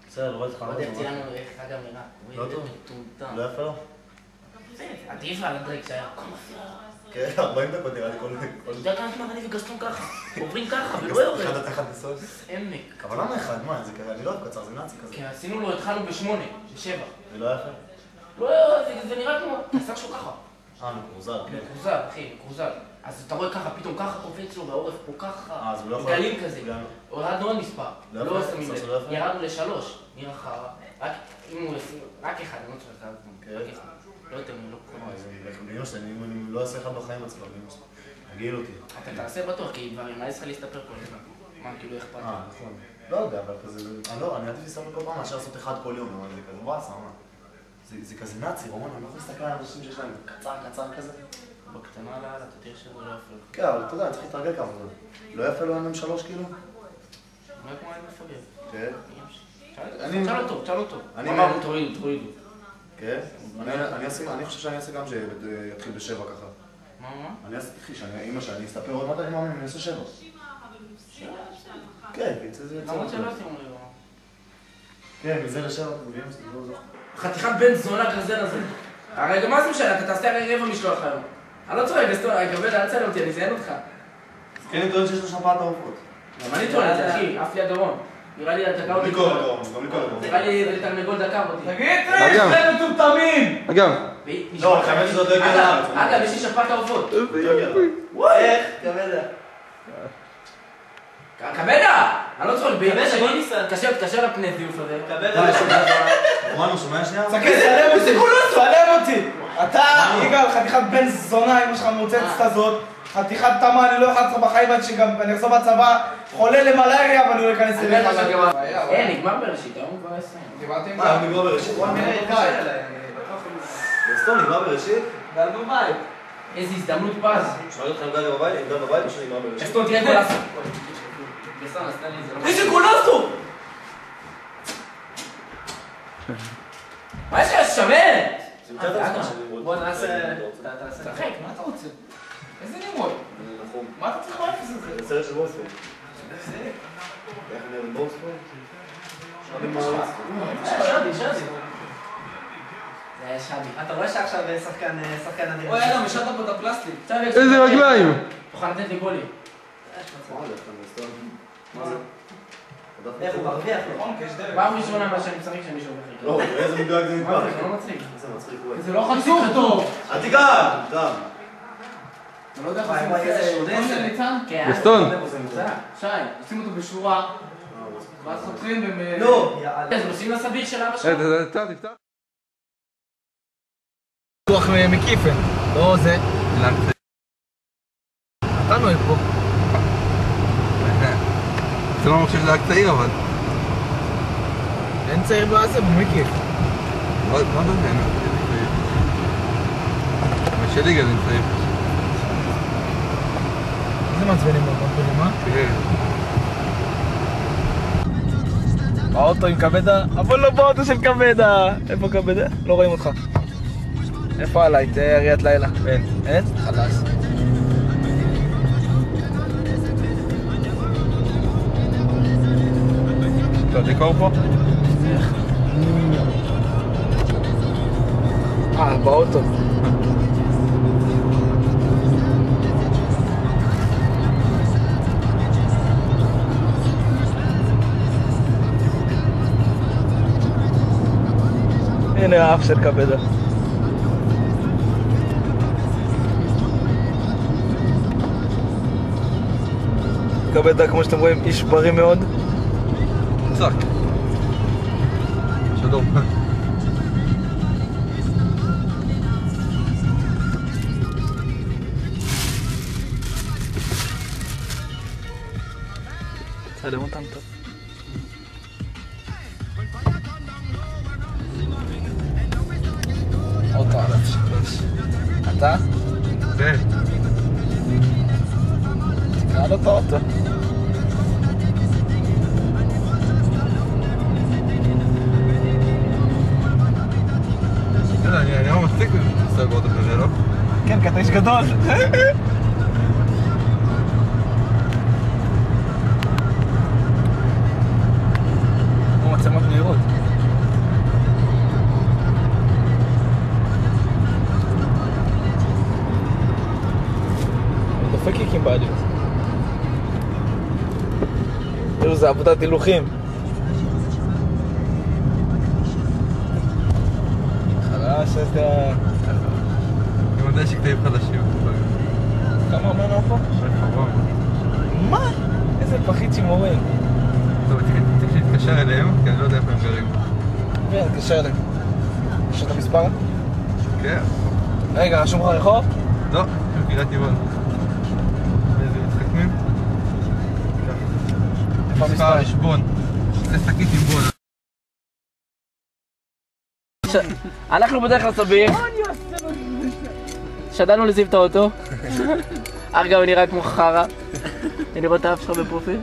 בסדר, לא התחלנו. עוד יציע לנו איך אחד אמירה. לא טוב? לא יפה לו? עדיף על הדרק שהיה כל מפריע. כן, 40 דקות נראה לי כל... אתה יודע כמה זמן אני וגסטון ככה, עוברים ככה ולא יורד. אחד אתה אחד בסוף? עמק. אבל למה אחד? מה, זה כזה, אני לא אוהב קצר, זה נאצי כזה. כי עשינו לו, התחלנו ב8, ב7. זה לא יפה? לא, זה נראה כמו... עשה שלו ככה. מקרוזל, כן. מקרוזל, אחי, מקרוזל. אז אתה רואה ככה, פתאום ככה קופץ לו בעורף פה ככה. אז הוא לא יכול... גלים כזה. הורדנו עוד מספר. לא שמים לב. לא ירדנו ל3. נראה חרא. רק אם הוא ישים... רק אחד, אני לא צריך לדעת. רק אחד. לא יותר מלא כלומר. לאמא שלי, אם לא אעשה אחד בחיים עצמם, לאמא שלי. תגיל אותי. אתה תעשה בטוח, כי כבר מה יש לך להסתפר כל הזמן. מה, כאילו אכפת לי? נכון. לא יודע, אבל כזה... אני עדיף להסתפר כל פעם מאשר לעשות אחד כל יום, אבל זה כזה וואסה, מה? זה כזה נאצי, רומן, אני לא יכול להסתכל על אנשים שיש להם קצר כזה. בקטנה לאללה, אתה תראה שזה לא יפה לו. כן, אבל אתה יודע, אני צריך להתרגל כמה זמן. לא יפה לו M3 כאילו? לא כמו אין מפגר. כן. תשאל אותו. אמרנו, תורידו. כן? אני חושב שאני אעשה גם שיתחיל ב7 ככה. מה? אני אעשה, אמא שאני אסתפר עוד מתי, אני אעשה 7. כן, זה למרות שלא עשינו לי. כן, מזה ל7 אתה מביאים, זה לא זוכר. חתיכת בן זונה כזה לזה. הרי גם מה זה משנה, אתה תעשה הרי רבע משלוח היום. אני לא צוחק, אסתון, כבד, אל תצלם אותי, אני אזיין אותך. אז כן, אני טוען שיש לו שפעת העופות. גם אני טוען את זה, אחי, עף לי הגרון. נראה לי דקה אותי. גם לי כל הגרון. נראה לי תרנגול דקה אותי. תגיד, זה מטומטמים! אגב. לא, חייבת שזאת לא הגיעה לארץ. אגב, יש לי שפעת העופות. איך? כבדה. כבדה! אני לא צוחק, תקשר לפני זיוף הזה. כבדה. רומן, הוא שומע שנייה? תעלם אותי! אתה, יגאל, חתיכת בן זונה, אמא שלך מוצצת הזאת, חתיכת תמה, אני לא יכול לך בחיים עד שגם אני אחזור בצבא, חולה למלאריה, אבל הוא לא ייכנס אליך. נגמר בראשית, היום כבר 20. דיברתי עם מה, הוא נגמר בראשית? אסתון, נגמר בראשית? גל בבית. איזו הזדמנות פז. שואל אותך אם גל בבית? אם גל בבית או שנגמר בראשית? אסתון, תראה גולסו. איזה גולסו! מה יש לך שמנת? בוא נעשה... תשחק, מה אתה רוצה? איזה נמרוד? מה אתה צריך לאפס את זה? זה סרט של בוספור. איך נראה בוספור? שבי. זה היה שבי. אתה רואה שעכשיו שחקן אדיר. אוי, יאללה, משעת פה את הפלסטיק. איזה רגליים! תוכל לתת לי גולי. איך הוא מרוויח, נכון? פעם ראשונה מה שאני צריך שאני שומע חלק. לא, איזה מדויק זה נגמר. זה לא מצחיק. איזה מצחיק הוא. זה לא חצוף טוב. אל תיגע! דם. אתה לא יודע איך עושים את זה ניצן? כן. בסטון. שי, עושים אותו בשורה. ואז חותכים ב... לא! אז עושים לסביר של אבא שלך? תפתח. רוח מקיפן, לא זה. נתנו פה. זה לא אומר שזה רק צעיר אבל. אין צעיר בעזה במקיף. מה זה אין? בשלי גם אין צעיר. איזה מעצבנים במקולים, אה? כן. באוטו עם כבדה, אבל לא באוטו של כבדה. איפה כבדה? לא רואים אותך. איפה עליי? תהיה ראיית לילה. אין. אין? חלאס. אתה דיקור פה? באוטו. הנה האף של כבדה. כבדה, כמו שאתם רואים, איש בריא מאוד. צחק. שלום. צלם אותם טוב. עוד תעלת. אתה? כן. תקרא לו את האוטו. אני לא מצחיק לנסוע באוטו כזה, לא? כן, כי אתה איש גדול. זה עבודת הילוכים. חלש, אתה... אני מודה שקטעים חדשים. כמה אמרנו פה? מה? איזה פחית שימורים. טוב, צריך להתקשר אליהם, כי אני לא יודע איפה הם גרים. כן, תתקשר אליהם. יש את המספר? כן. רגע, רשום לך רחוב? לא, של קריית טבעון. איזה מתחכמים? איפה המספר? יש בון. זה שקית עם בון. אנחנו בדרך כלל סביר. שדלנו לזיב את האוטו. ארגב נראה כמו חרא. אני רואה את האף שלך בפרופיל.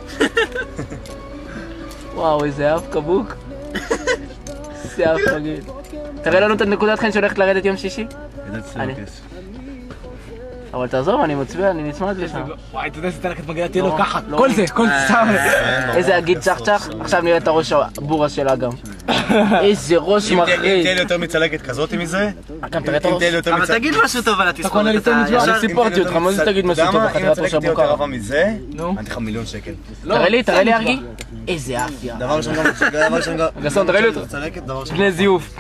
וואו, איזה אף קבוק. שיער חגיד. תראה לנו את נקודת חן שהולכת לרדת יום שישי. אבל תעזוב, אני מצביע, אני נצמד לשם. וואי, אתה יודע שזה תלך את מגדת ילו ככה. כל זה סתם. איזה אגיד צ'ח, עכשיו נראה את הראש הבורה של אגם. איזה ראש אם מחריד. תהיה לי יותר מצלקת כזאת מזה, אגם, תראה את הראש. אבל תגיד משהו טוב על התספורת. אני סיפרתי אותך, מה זה תגיד משהו טוב בחתירת ראש יותר הבוקר? רבה מזה, אני אתן לך $1,000,000. תראה לי ארגי. איזה אף יא. דבר ראשון גם... גסון, תראה לי אותו. צלקת, דבר ראשון... בני זיוף.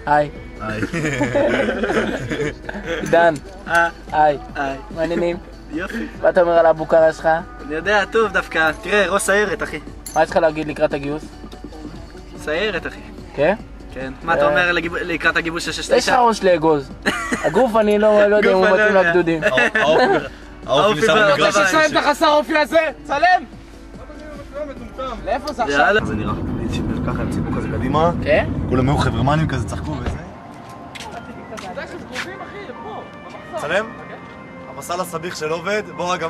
היי. היי. עידן. היי. מה העניינים? יופי. מה אתה אומר על הבוקרה שלך? אני יודע, טוב דווקא. תראה, ראש סיירת, אחי. מה יש לך להגיד לקראת הגיוס? סיירת, אחי. כן? כן. מה אתה אומר לקראת הגיבוש של 6-9? יש לך ראש לאגוז. הגוף אני לא יודע אם הוא מתאים לגדודים. האופי ניסה במגרש. יש להם את החסר אופי הזה! צלם! לאיפה זה עכשיו? זה נראה ככה, הם ציפו כזה קדימה, כן? כולם היו חברמנים כזה, צחקו וזה. צלם? המסל הסביך של עובד, בוא אגם,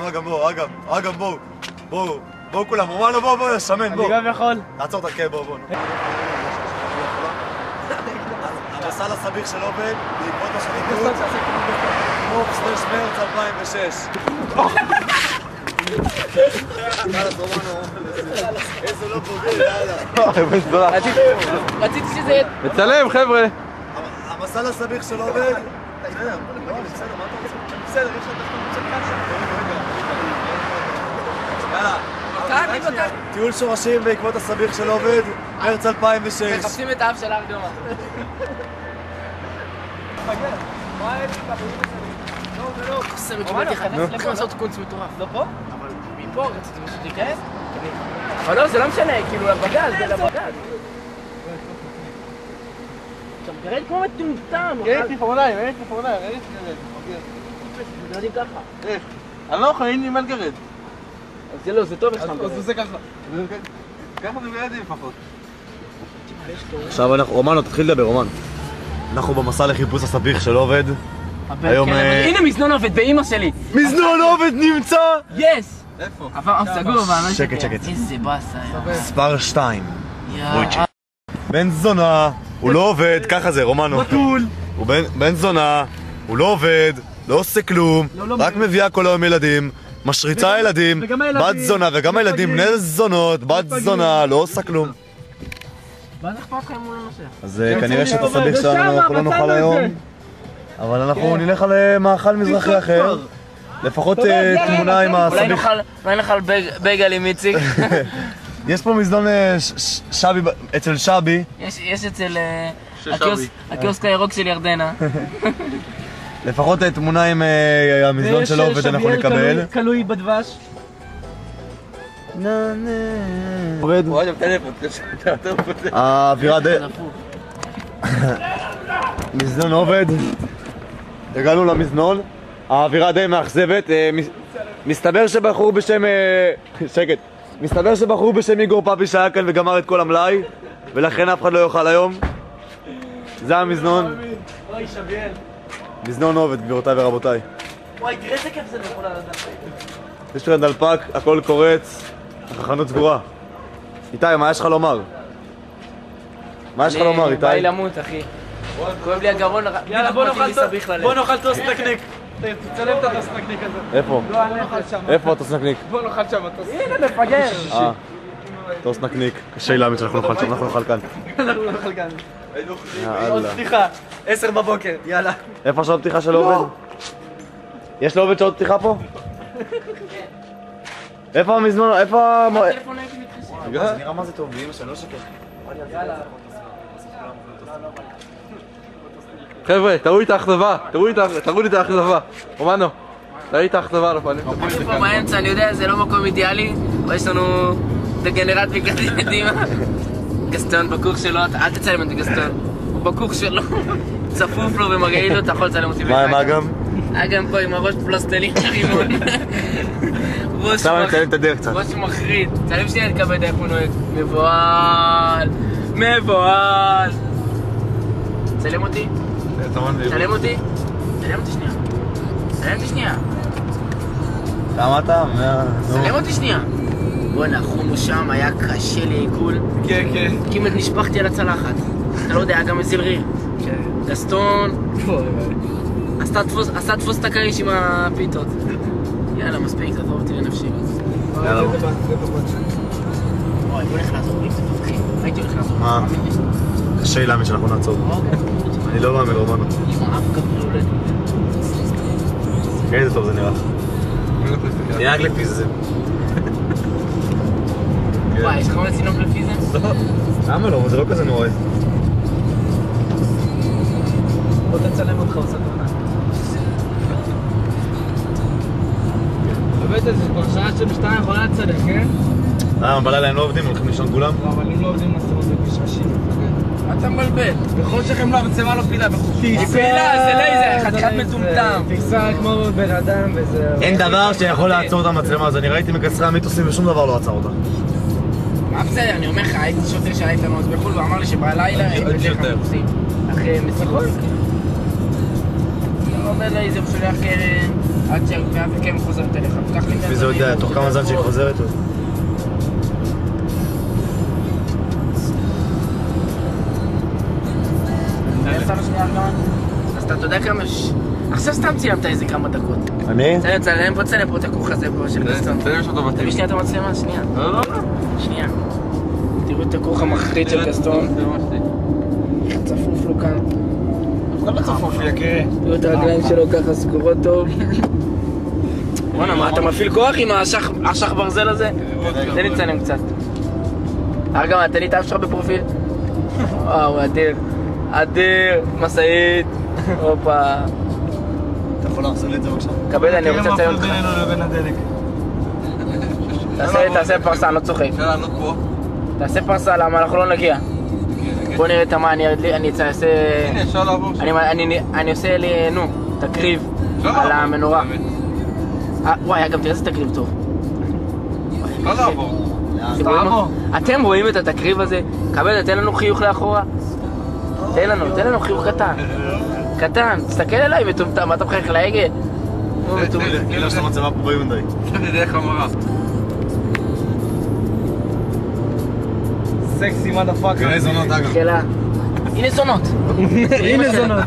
בואו כולם, רומנו בואו, שמן, בואו. אני גם יכול. תעצור את הקה, בואו. המסל הסביך של עובד, בעקבות השליטות, מרץ 2006. איזה לא בוגר, יאללה. רציתי שזה יהיה... מצלם, חבר'ה! המסל הסביך של עובד. בסדר, מה אתה רוצה? בסדר, יש לך יאללה. טיול שורשים בעקבות הסביך של עובד, מרץ 2006. מחפשים את האף של ארגמה. לכם לעשות קונץ מטורף. לא פה? אבל מפה רציתי פשוט להיכנס. אבל לא, זה לא משנה, כאילו לבגז, זה לבגז. עכשיו, תרד כמו מטומטם. יש לי פורניים, זה יודעים ככה. אני לא יכול, אין לי מה לגרד. זה לא, זה טוב לך. אז עושה ככה. ככה זה בידי לפחות. עכשיו אנחנו, רומנו, תתחיל לדבר, רומן. אנחנו במסע לחיפוש הסביך של עובד. היום... הנה מזנון עובד באמא שלי. מזנון עובד נמצא! יס! איפה? אבל סגור, אבל אני... שקט. איזה באסה. מספר 2. יאללה. בן זונה, הוא לא עובד, ככה זה, רומנו. בטול! הוא בן זונה, הוא לא עובד, לא עושה כלום, רק מביאה כל היום ילדים, משריצה ילדים, בת זונה וגם הילדים בני זונות, בת זונה, לא עושה כלום. מה זה אכפת לך אם הוא לא נוסע? אז כנראה שאת הסביך שלנו אנחנו לא נאכל היום, אבל אנחנו נלך על מאכל מזרחי אחר. לפחות תמונה עם הסביך. אולי נאכל בייגל עם איציק. יש פה מזנון שבי, אצל שבי. יש אצל הקיוסק הירוק של ירדנה. לפחות תמונה עם המזנון של עובד אנחנו נקבל. קלוי בדבש. עובד. וואי, גם טלפון, האווירה די... מזנון עובד. הגענו למזנון. האווירה די מאכזבת. מסתבר שבחור בשם... שקט. מסתבר שבחור בשם איגור פאפי שהיה כאן וגמר את כל המלאי, ולכן אף אחד לא יאכל היום. זה המזנון. אוי, שביאל. מזנון עובד, גבירותיי ורבותיי. וואי, תראה איזה כיף זה לאכול על הדלפק. יש לכם דלפק, הכל קורץ, החנות סגורה. איתי, מה יש לך לומר? מה יש לך לומר, איתי? בא לי למות, אחי. כואב לי הגרון, יאללה, בוא נאכל טוסט נקניק. תצלם את הטוסט נקניק הזה. איפה? לא, אני נאכל שם. איפה הטוסט נקניק? בוא נאכל שם טוסט. הנה, מפגר. טוסט נקניק. קשה לי להאמין שאנחנו נאכל שם, אנחנו נאכל כאן. אנחנו נאכל כאן. עוד יאללה. פתיחה, 10 בבוקר, יאללה. איפה השעות פתיחה של עובד? יש לעובד שעות פתיחה פה? איפה המזנון? איפה... הטלפון הייתי מתחשב. זה נראה מה זה טוב, באמא שאני לא שקר. חבר'ה, תראו לי את האכזבה, תראו לי את האכזבה. רומנו, תראי את האכזבה על הפנים. אני פה באמצע, אני יודע, זה לא מקום אידיאלי, אבל יש לנו דגנרט מקדימה. גסטון בכוך שלו, אל תצלם את גסטון. הוא בכוך שלו, צפוף לו ומגעיל לו, אתה יכול לצלם אותי. מה גם? אגם פה עם הראש פלסטלינה רימון. סתם אני מצלם את הדרך קצת. ראש מחריד. צלם שנייה את כבד איך הוא נוהג. מבוהל. מבוהל. צלם אותי? צלם אותי? צלם אותי שנייה. צלם אותי שנייה. כמה אתה? צלם אותי שנייה. בוא'נה, החומוס שם היה קשה לעיכול. כן, כן. כמעט נשפכתי על הצלחת. אתה לא יודע, גם זלריר. גסטון. עשה תפוס את הכריש עם הפיתות. יאללה, מספיק, תעזור אותי לנפשי. יאללה. וואי, בוא נלך לעזור לי, זה מבחין. הייתי הולך לעזור. מה? קשה לי להאמין שאנחנו נעצור. אני לא מאמין, רומנו. עם האף גברי הולד. איזה טוב זה נראה. נהג לפי זה. וואי, יש לך מה לצינוק לפי זה? למה לא? זה לא כזה נוראי. בוא תצלם אותך עושה תמונה. באמת זה כבר שעה שמשטרה יכולה לצדק, כן? בלילה הם לא עובדים, הולכים לישון כולם? לא, אבל הם לא עובדים מצלמות בגששים. מה אתה מבלבל? בכל שכם לא, המצלמה לא פעילה. היא פעילה, זה לייזר, חתיכת מטומטם. תיסע כמו בן אדם וזהו. אין דבר שיכול לעצור את המצלמה הזו, אני ראיתי מקצרי המיתוסים ושום דבר לא עצר אותה. מה בסדר, אני אומר לך, הייתי שוטר שהיה איתנו אז בחו"ל ואמר לי שבלילה הם בדרך כלל עושים אחרי מסיבות. אתה אומר לי, זה שולח קרן עד שהקרן חוזרת אליך. מי זה יודע, תוך כמה זמן שהיא חוזרת? אז אתה יודע כמה עכשיו סתם צילמת איזה כמה דקות. אני? צלם פה את הכוך הזה פה של גסטון. תראה שאתה בטח. תביא שנייה את המצלמה, שנייה. לא. שנייה. תראו את הכוך המחריד של גסטון. איך צפוף לו כאן. הכל לא צפוף, יקרה. תראו את הרגליים שלו ככה סגורות טוב. בוא'נה, מה אתה מפעיל כוח עם האשך ברזל הזה? תן לי לצלם קצת. ארגמן, תן לי את האף שלך בפרופיל. וואו, אדיר. אדיר, מסעית. הופה. אתה יכול להחזיר לי את זה בבקשה? קבל, אני רוצה לציין אותך. בינינו לבין הדלק. תעשה פרסה, אני לא צוחק. אפשר לענות פה? תעשה פרסה, למה אנחנו לא נגיע. בוא נראה את מה, אני אעשה... הנה, אפשר לעבור שם. אני עושה לי, תקריב על המנורה. וואי, אגב, תראה איזה תקריב טוב. לא לעבור. אתם רואים את התקריב הזה? קבל, תן לנו חיוך לאחורה. תן לנו חיוך קטן. קטן, תסתכל אליי, מטומטם, מה אתה מחייך להגה? כאילו יש את המצלמה פה ביונדאי. זה דרך המרה. סקסי מה דפק. תראה זונות אגב. שאלה. הנה זונות. הנה זונות.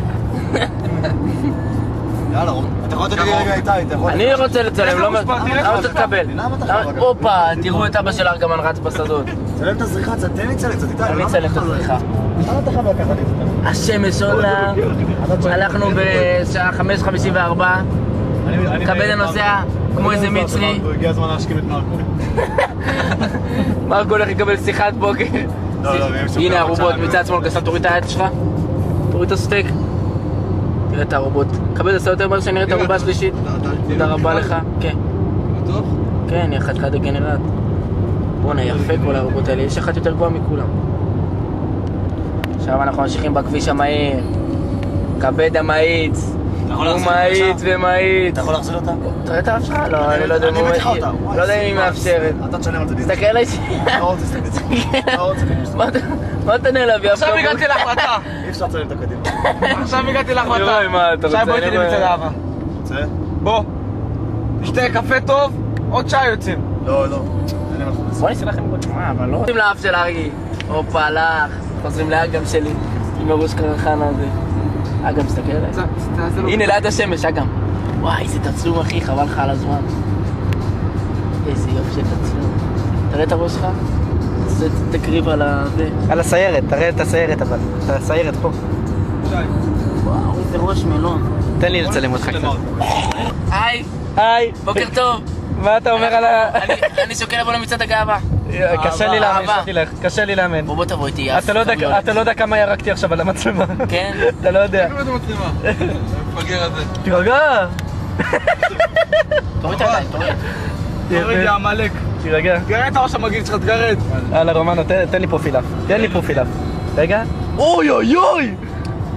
יאללה רום. אתה יכול לתת לי רגע איתי, אתה יכול... אני רוצה לצלם, למה אתה תקבל? הופה, תראו את אבא של ארגמן רץ בשדות. צלם את הזריחה, תן לי צלם קצת איתי. אני אצלם את הזריחה. למה אתה חייב לקחת את זה? השמש עולה, הלכנו בשעה 5:54, כבד הנוסע כמו איזה מצרי. הגיע הזמן להשכים את מרקו. מרקו הולך לקבל שיחת בוקר. הנה הרובות מצד שמאל, גסטון, תוריד את היד שלך, תוריד את הסטייק. תראה את הרובות. כבד עשה יותר מהר שנראה את הרובה השלישית. תודה רבה לך. כן. בטוח? כן, היא אחת דגנרט. בואנה, יפה כל הרובות האלה, יש אחת יותר גבוהה מכולם. עכשיו אנחנו ממשיכים בכביש המהיר. כבד המאיץ. הוא מאיץ ומאיץ. אתה יכול להחזיר אותה? תראה את האף שלך? לא, אני לא יודע אם הוא מתיחה אותה. לא יודע אם היא מאפשרת. אתה תשלם על זה. תסתכל עליי. לא רוצה להסתכל. לא רוצה. מה אתה נעלב? עכשיו הגעתי להחלטה. אי אפשר לצלם את הקדימה. עכשיו הגעתי להחלטה. יואי, מה אתה רוצה? עכשיו בוא איתי למצד אהבה. רוצה? בוא. נשתה קפה טוב, עוד שעה יוצאים. לא. בוא נעשה לכם כל תשמע, אבל לא... חוזרים לאף של ארגי. הופה, הלך. חוזרים לאגם שלי. עם הראש קרחנה הזה. אגם, תסתכל עליי. הנה, ליד השמש, אגם. וואי, איזה תצלום, אחי, חבל לך על הזמן. איזה יופי של תצלום. תראה את הראש שלך. תקריב על הזה. על הסיירת, תראה את הסיירת אבל. את הסיירת פה. וואו, איזה ראש מלון. תן לי לצלם אותך קצת. היי, היי. בוקר טוב. מה אתה אומר על ה... אני שוקל לבוא למצעד הגאווה. קשה לי לאמן, אהבה. קשה לי לאמן. בוא תבוא איתי, יאס. אתה לא יודע כמה ירקתי עכשיו על המצלמה. כן? אתה לא יודע. תראו את המצלמה. המפגר הזה. תירגע. תוריד את הידיים, תוריד. תוריד יא עמלק. תירגע. תגרד את הראש המגעיל שלך, תגרד. הלאה רומנו, תן לי פרופיל אף. תן לי פרופיל אף. רגע. אוי אוי אוי!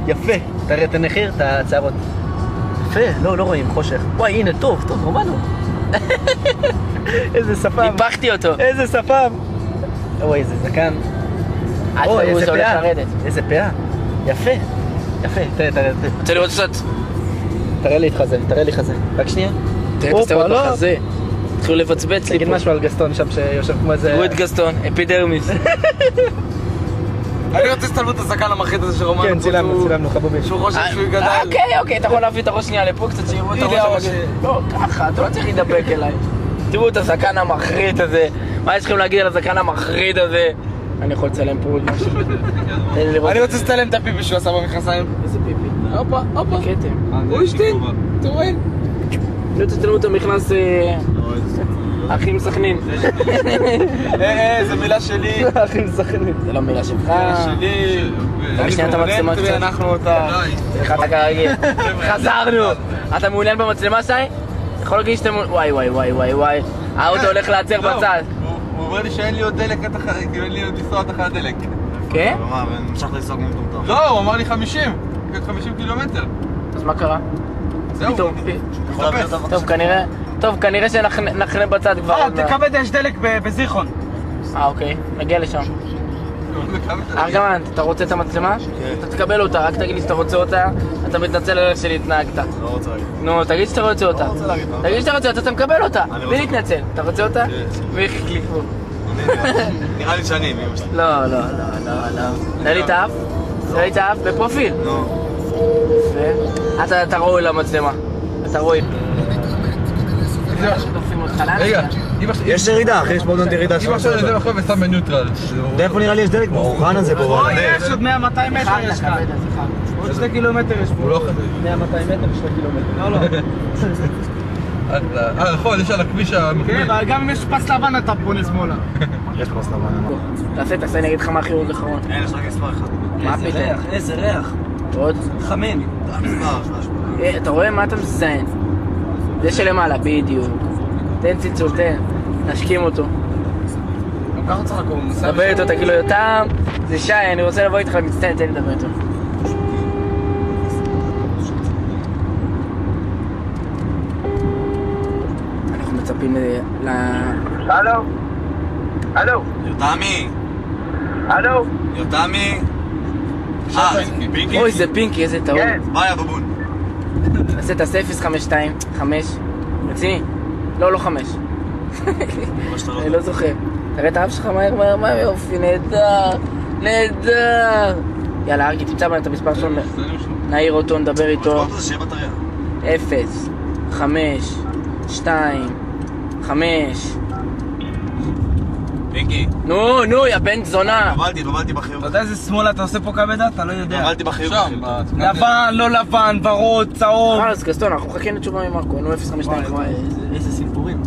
יפה. תראה את הנחיר, את הצערות. יפה, לא רואים, חושך. וואי, הנה, טוב, רומנו. איזה שפם. ניפחתי אותו. איזה שפם. אוי, איזה זקן. אוי, איזה הולך לרדת. איזה פאה. יפה. תראה. רוצה לראות קצת? תראה לי חזה. רק שנייה. תראה את הסתרות בחזה. התחילו לבצבץ לי תגיד פה. משהו על גסטון שם שיושב כמו איזה... תראו את גסטון, אפידרמיס. אני רוצה שתלבו את הזקן המרחיד הזה שרומנו. כן, צילמנו חבובי. שהוא חושב שהוא גדל. אוקיי, אתה יכול להביא את הראש שנייה לפה קצת שיראו את הראש המגעיל. לא, ככה, אתה לא צריך להידבק אליי. תראו את הזקן המחריד הזה. מה יש לכם להגיד על הזקן המחריד הזה? אני יכול לצלם פה עוד משהו. תן לי לראות. אני רוצה לצלם את הפיפי שהוא עשה במכנסיים. איזה פיפי? הופה. כתם. הוא השתין. אתה רואה? אני רוצה לצלם את המכנס... אחים סכנין. זה מילה שלי. אחים סכנין. זה לא מילה שלך. שלי. רק שנייה את המצלמה קצת. אנחנו אותה. סליחה, אתה כרגיל. חזרנו. אתה מעוניין במצלמה, שי? יכול להגיד שאתה מעוניין... וואי. האוטו הולך לעצר בצד. הוא אומר לי שאין לי עוד דלק, כאילו אין לי עוד לנסוע תחת דלק. כן? מה, ונמשך לנסוע כמו מטומטם. לא, הוא אמר לי 50. 50 קילומטר. אז מה קרה? זהו. טוב, כנראה שנחנה בצד כבר. תכבד, יש דלק בזיכרון. אוקיי, נגיע לשם. ארגמן, אתה רוצה את המצלמה? כן. אתה תקבל אותה, רק תגיד לי שאתה רוצה אותה, אתה מתנצל על איך שהתנהגת. לא רוצה להגיד. נו, תגיד שאתה רוצה אותה. לא רוצה להגיד. תגיד שאתה רוצה אותה, אתה מקבל אותה. אני בלי רוצה. להתנצל. אתה רוצה אותה? כן. והחליק פה. נראה לי שאני עם אמא שלי. לא. תראה לי את האף בפרופיל. נו. אתה ראוי למצלמה. אתה ראוי. רגע, יש ירידה, אחי, יש מאוד מאוד ירידה. אם עכשיו נדבר עכשיו ושם בניוטרל. איפה נראה לי יש דלק? ברוחן הזה פה. יש עוד 100-200 מטר יש כאן. עוד 2 קילומטר יש פה. הוא לא חזר. 100-200 מטר, 2 קילומטר. לא. נכון, יש על הכביש המחמיר. כן, אבל גם אם יש פס לבן אתה פונה שמאלה. יש פס לבן. תעשה, אני אגיד לך מה החירוד אחרון. אין, יש רק מספר אחד. מה פתאום? איזה ריח. עוד? חמין. אתה רואה מה אתה מזיין? זה שלמעלה, בדיוק. תן ציצול, נשקים אותו. גם ככה צריך לקום. דבר איתו, תגיד לו, יותם, זה שי, אני רוצה לבוא איתך למצטען, תן לי לדבר איתו. אנחנו מצפים ל... הלו. יוטמי. פינקי? אוי, זה פינקי, איזה טעות. ביי, בבון. תעשה 052, רציני? לא 5. אני לא זוכר. תראה את האף שלך מהר, מה יופי, נהדר. יאללה, ארגי, תמצא בנו את המספר שלו, נעיר אותו, נדבר איתו. 0, 5, 2, 5. פינקי. נו, יא בן זונה. בבלתי בחיוך. אתה יודע איזה שמאלה אתה עושה פה כבדה? אתה לא יודע. בבלתי בחיוך. לבן, לא לבן, ורוד, צהוב. אז גסטון, אנחנו מחכים לתשובה ממרקו, נו 052. איזה סיפורים.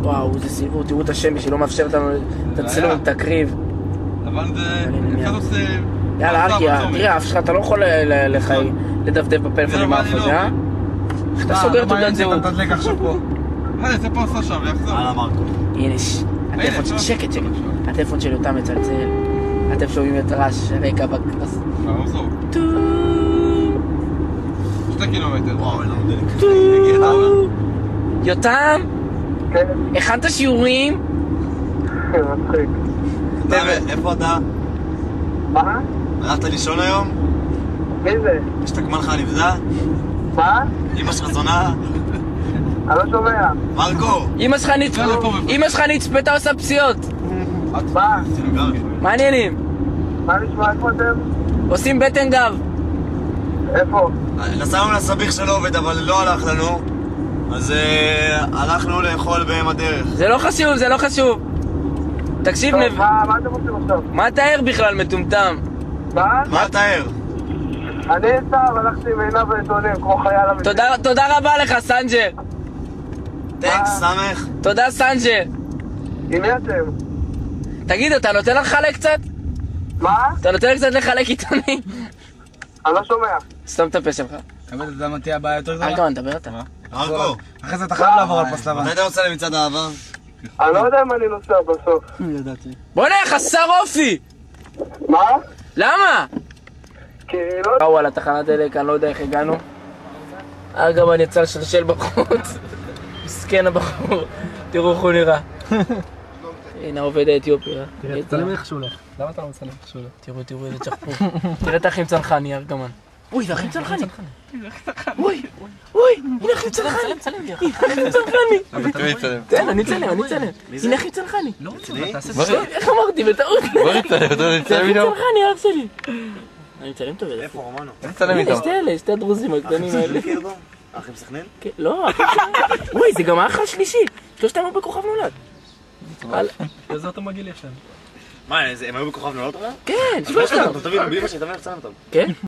וואו, איזה סיפור, תראו את השם שלא מאפשר אותנו את הצילום, תקריב. אבל זה... קצת עושה... יאללה, ארגי, תראה, אף שלך, אתה לא יכול לדפדף בפלאפון עם האף הזה, אה? איך אתה סוגר תעודת זהות? אתה תדלק עכשיו פה. יצא פה עשה שם ויחזור. הלאה מרקו. הנה, הטלפון שלי, שקט. הטלפון שלי אותה מצלצל. אתם שומעים את רעש רקע בקרס. עזוב. 2 קילומטר. וואו, אין לנו דלק. יותם? כן. הכנת שיעורים? מצחיק. איפה אתה? מה? הלכת לישון היום? מי זה? השתקמה לך הנבדה? מה? אמא שלך זונה? אני לא שומע. מרקו! אמא שלך נצפתה עושה פסיעות. מה? מה העניינים? מה נשמע? איפה אתם? עושים בטן גב. איפה? נסענו לסביך שלא עובד, אבל לא הלך לנו. אז הלכנו לאכול בהם הדרך. זה לא חשוב. תקשיב, טוב, מה אתם עושים עכשיו? מה אתה ער בכלל, מטומטם? מה? מה אתה ער? אני שר, הלכתי עם עיניו ועיתונים, כמו חייל המדינה. תודה רבה לך, סנג'ר. טנקס, סמך. תודה סנג'ה. עם מי אתם? תגיד, אתה נותן לחלק קצת? מה? אתה נותן קצת לחלק עיתונים? אני לא שומע. סתום את הפה שלך. אתה יודע מה תהיה הבעיה יותר גדולה? ארגמן, דבר אתה. ארגו, אחרי זה אתה חייב לעבור על פס לבן. מתי אתה רוצה למצעד האהבה? אני לא יודע אם אני נוסע בסוף. בוא'נה, חסר אופי! מה? למה? כי לא... באו על התחנת דלק, אני לא יודע איך הגענו. ארגמן יצא לשלשל בחוץ. מסכן הבחור. תראו איך הוא נראה. הנה העובד האתיופי, אה? תראה, תצלם איך שהוא הולך. למה אתה לא מצלם איך שהוא הולך? תראו איזה צ'חפור. תראה את האחים צנחני, ארגמן. אוי, זה אחים צנחני. אוי, הנה אחים צנחני. צלם לי אחים צנחני. תן, אני אצלם. הנה אחים צנחני. לא רוצה, אבל תעשה איך אמרתי? בטעות. בוא נצלם, אתה נצלם אחים איתו? צנחני, אח שלי. אני מצלם טוב. איפה רומנו? נצלם הנה, איתו. שתי הדרוזים הקטנים האלה. אחים סכנין? כן, לא, אחים צנחני. וואי, זה גם האח השלישי. שלושתם היו בכוכב נולד. איזה אותו מגעיל יש להם. מה, הם היו בכוכב נולד? כן, שלושתם. טוב, תביא, בלי מה שתביא, נצלם אותם. כן?